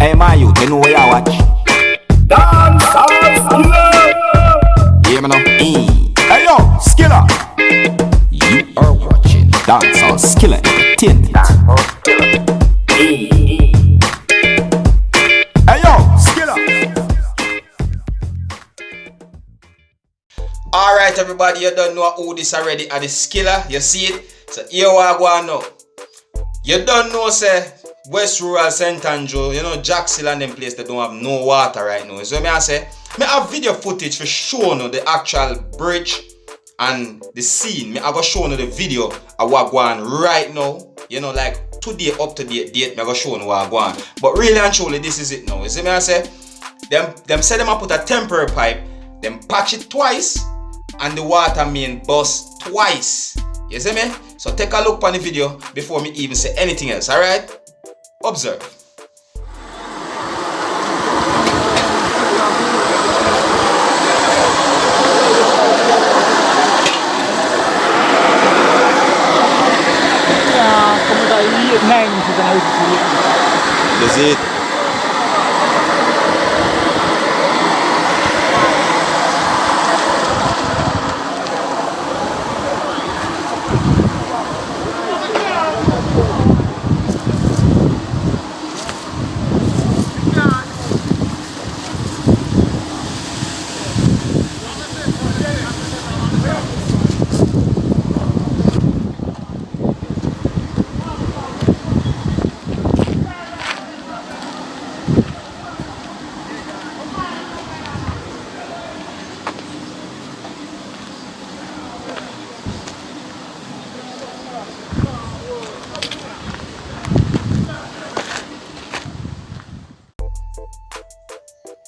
Hey my youth, you know what you watch? Dancehall Skilla. Yeah, man. Hey yo, Skilla. You are watching Dancehall Skilla Entertainment. Hey yo, Skilla. Alright everybody, you don't know who this already are the Skilla, you see it? So here we are going now. You don't know say West Rural St. Andrew, you know Jackson and them place they don't have no water right now. So I say, I have video footage for showing you the actual bridge and the scene. I go show you the video of what going right now. You know, like today up to date, I go show you what going. But really and truly, this is it now. You see me I say, them say them put a temporary pipe, them patch it twice, and the water main bust twice. You see me? So take a look on the video before me even say anything else, alright? Observe. That's it.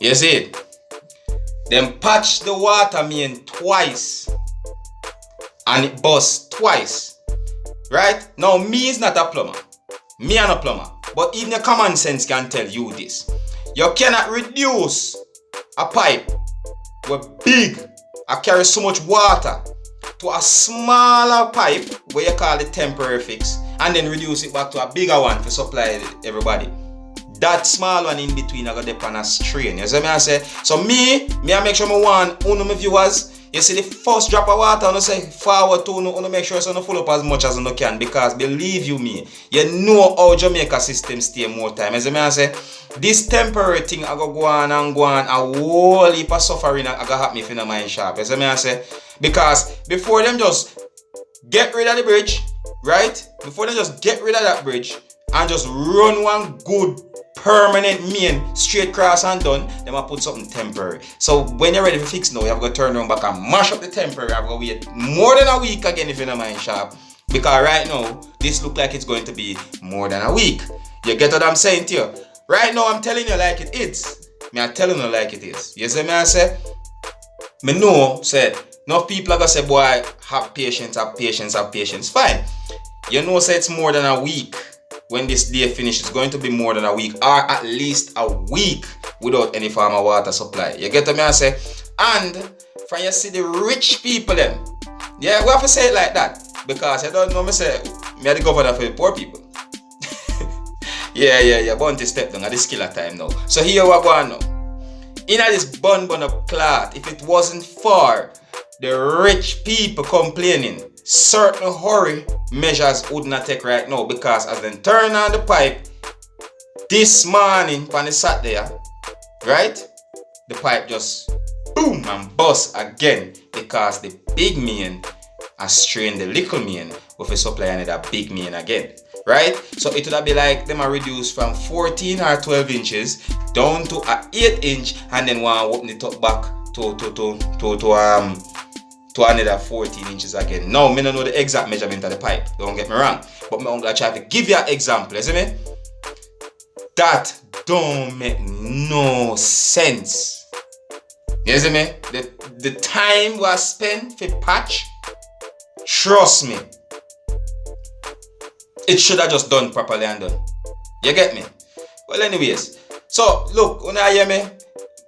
You see it? Them patch the water main twice and it bust twice. Right? Now me is not a plumber. Me am a plumber. But even your common sense can tell you this. You cannot reduce a pipe with big and carry so much water to a smaller pipe where you call it temporary fix and then reduce it back to a bigger one for supply everybody. That small one in between I got the pan a strain. You see me I say? So me I make sure I want one of my viewers. You see the first drop of water and I say forward to you make sure it's not full up as much as you can, because believe you me, you know how Jamaica system stay more time. You see me I say? This temporary thing I go on and a whole heap of suffering I go happen if you my shop. You see me I say? Because before them just get rid of the bridge, right? Before they just get rid of that bridge and just run one good permanent main straight cross and done, then I put something temporary. So when you're ready to fix now, you have to turn around back and mash up the temporary. I've got to wait more than a week again if you're not mind sharp. Because right now, this look like it's going to be more than a week. You get what I'm saying to you? Right now, I'm telling you like it is. I'm telling you like it is. You see me I say? Me know, say, enough people are going to say, boy, have patience, have patience, have patience. Fine. You know, say it's more than a week. When this day finishes, it's going to be more than a week, or at least a week without any form of water supply. You get what I say? And from you see the rich people them. Yeah, we have to say it like that. Because you don't know me say me are the governor for the poor people. yeah. Bounty step down at the Skilla time now. So here we go now. In this bun of cloth, if it wasn't for the rich people complaining, certain hurry measures would not take right now, because as they turn on the pipe this morning when they sat there, right, the pipe just boom and bust again, because the big main has strained the little main with a supply another big main again, right? So it would have been like them are reduced from 14 or 12 inches down to a 8 inch, and then one open it up back to another 14 inches again. Now, I don't know the exact measurement of the pipe, don't get me wrong, but I'm going to try to give you an example, you see me? That don't make no sense. You see me? The time we spend for patch, trust me, it should have just done properly and done. You get me? Well, anyways, so look, when I hear me,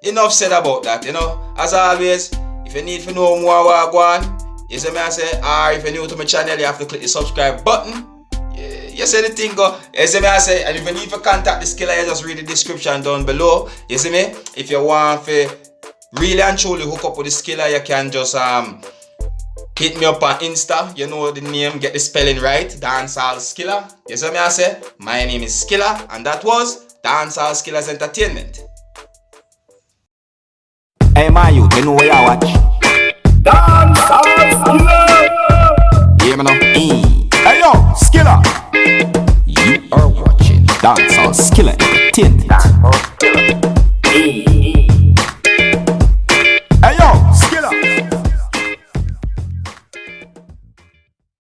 enough said about that, you know, as always. If you need to know more what go on, you see me I say, or if you're new to my channel, you have to click the subscribe button. You You see the thing go. You see me, I say, and if you need to contact the Skilla, you just read the description down below. You see me? If you want to really and truly hook up with the Skilla, you can just hit me up on Insta. You know the name, get the spelling right. Dancehall Skilla. You see me, I say, my name is Skilla, and that was Dancehall Skillas Entertainment. Hey, my youth, you know where you watch? Dancehall Skilla! Yeah, man. Hey, yo, Skilla! You are watching Dancehall Skilla Entertainment.